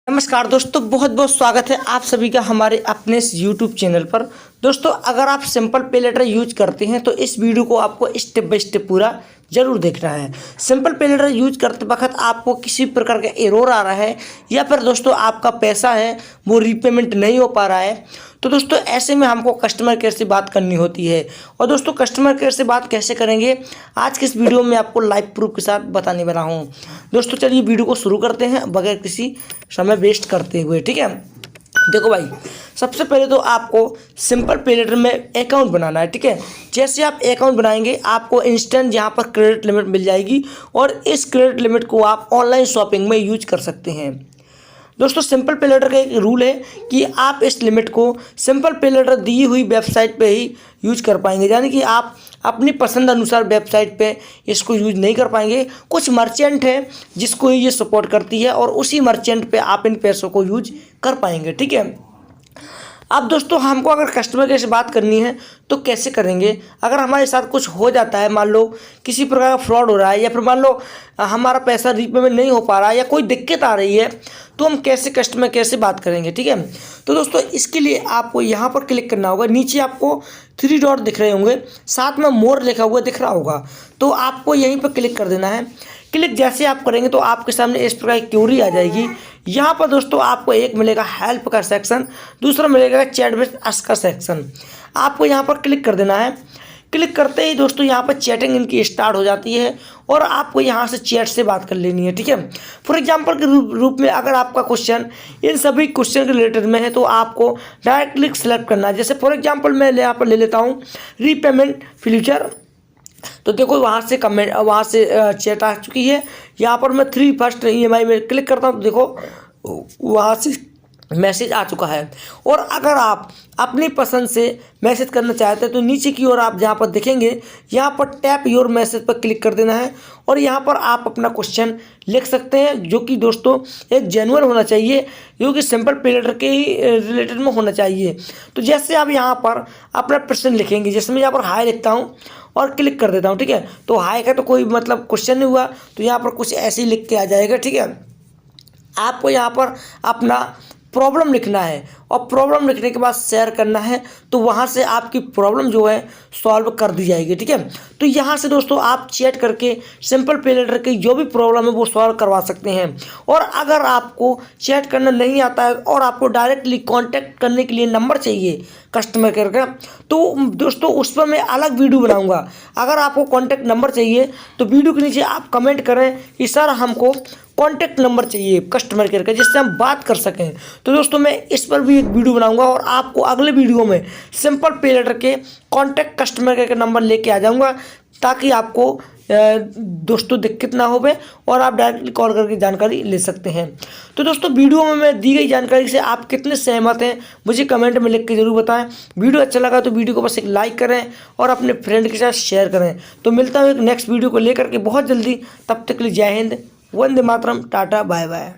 नमस्कार दोस्तों, बहुत बहुत स्वागत है आप सभी का हमारे अपने इस YouTube चैनल पर। दोस्तों, अगर आप सिंपल पे लेटर यूज करते हैं तो इस वीडियो को आपको स्टेप बाय स्टेप पूरा जरूर देखना है। सिंपल पे लेटर यूज करते वक्त आपको किसी प्रकार का एरर आ रहा है या फिर दोस्तों आपका पैसा है वो रीपेमेंट नहीं हो पा रहा है, तो दोस्तों ऐसे में हमको कस्टमर केयर से बात करनी होती है। और दोस्तों कस्टमर केयर से बात कैसे करेंगे, आज के इस वीडियो में आपको लाइव प्रूफ के साथ बताने वाला हूँ। दोस्तों चलिए वीडियो को शुरू करते हैं बगैर किसी समय वेस्ट करते हुए। ठीक है, देखो भाई, सबसे पहले तो आपको सिंपल पे लेटर में अकाउंट बनाना है। ठीक है, जैसे आप अकाउंट बनाएंगे आपको इंस्टेंट यहाँ पर क्रेडिट लिमिट मिल जाएगी और इस क्रेडिट लिमिट को आप ऑनलाइन शॉपिंग में यूज कर सकते हैं। दोस्तों सिंपल पे लेटर का एक रूल है कि आप इस लिमिट को सिंपल पे लेटर दी हुई वेबसाइट पे ही यूज कर पाएंगे, यानी कि आप अपनी पसंद अनुसार वेबसाइट पे इसको यूज नहीं कर पाएंगे। कुछ मर्चेंट है जिसको ये सपोर्ट करती है और उसी मर्चेंट पे आप इन पैसों को यूज कर पाएंगे। ठीक है, अब दोस्तों हमको अगर कस्टमर केयर से बात करनी है तो कैसे करेंगे। अगर हमारे साथ कुछ हो जाता है, मान लो किसी प्रकार का फ्रॉड हो रहा है या फिर मान लो हमारा पैसा रीपेमेंट नहीं हो पा रहा है या कोई दिक्कत आ रही है, तो हम कैसे कस्टमर केयर से बात करेंगे। ठीक है, तो दोस्तों इसके लिए आपको यहाँ पर क्लिक करना होगा। नीचे आपको 3 डॉट दिख रहे होंगे, साथ में मोर लिखा हुआ दिख रहा होगा, तो आपको यहीं पर क्लिक कर देना है। क्लिक जैसे आप करेंगे तो आपके सामने इस प्रकार की क्यूरी आ जाएगी। यहाँ पर दोस्तों आपको एक मिलेगा हेल्प का सेक्शन, दूसरा मिलेगा चैट विद अस का सेक्शन। आपको यहाँ पर क्लिक कर देना है। क्लिक करते ही दोस्तों यहाँ पर चैटिंग इनकी स्टार्ट हो जाती है और आपको यहाँ से चैट से बात कर लेनी है। ठीक है, फॉर एग्जांपल के रूप में अगर आपका क्वेश्चन इन सभी क्वेश्चन के रिलेटेड में है तो आपको डायरेक्टली सेलेक्ट करना है। जैसे फॉर एग्जांपल मैं यहाँ पर ले लेता हूँ रीपेमेंट फ्यूचर, तो देखो वहाँ से कमेंट, वहाँ से चैट आ चुकी है। यहाँ पर मैं 3 फर्स्ट EMI में क्लिक करता हूँ तो देखो वहाँ से मैसेज आ चुका है। और अगर आप अपनी पसंद से मैसेज करना चाहते हैं तो नीचे की ओर आप जहाँ पर देखेंगे यहाँ पर टैप योर मैसेज पर क्लिक कर देना है और यहाँ पर आप अपना क्वेश्चन लिख सकते हैं, जो कि दोस्तों एक जेन्युइन होना चाहिए, जो कि सिंपल पे लेटर के ही रिलेटेड में होना चाहिए। तो जैसे आप यहाँ पर अपना प्रश्न लिखेंगे, जैसे मैं यहाँ पर हाई लिखता हूँ और क्लिक कर देता हूँ। ठीक है, तो हाई का तो कोई मतलब क्वेश्चन नहीं हुआ, तो यहाँ पर कुछ ऐसे ही लिख के आ जाएगा। ठीक है, आपको यहाँ पर अपना प्रॉब्लम लिखना है और प्रॉब्लम लिखने के बाद शेयर करना है, तो वहाँ से आपकी प्रॉब्लम जो है सॉल्व कर दी जाएगी। ठीक है, तो यहाँ से दोस्तों आप चैट करके सिंपल पे लेटर की जो भी प्रॉब्लम है वो सॉल्व करवा सकते हैं। और अगर आपको चैट करना नहीं आता है और आपको डायरेक्टली कांटेक्ट करने के लिए नंबर चाहिए कस्टमर केयर का, तो दोस्तों उस पर मैं अलग वीडियो बनाऊंगा। अगर आपको कांटेक्ट नंबर चाहिए तो वीडियो के नीचे आप कमेंट करें कि सर हमको कांटेक्ट नंबर चाहिए कस्टमर केयर का जिससे हम बात कर सकें, तो दोस्तों मैं इस पर भी एक वीडियो बनाऊंगा और आपको अगले वीडियो में सिंपल पे लेटर के कांटेक्ट कस्टमर केयर का नंबर लेके आ जाऊंगा, ताकि आपको दोस्तों दिक्कत ना होवे और आप डायरेक्टली कॉल करके जानकारी ले सकते हैं। तो दोस्तों वीडियो में मैं दी गई जानकारी से आप कितने सहमत हैं मुझे कमेंट में लिख के ज़रूर बताएं। वीडियो अच्छा लगा तो वीडियो को बस एक लाइक करें और अपने फ्रेंड के साथ शेयर करें। तो मिलता हूँ एक नेक्स्ट वीडियो को लेकर के बहुत जल्दी, तब तक के लिए जय हिंद, वंदे मातरम, टाटा, बाय बाय।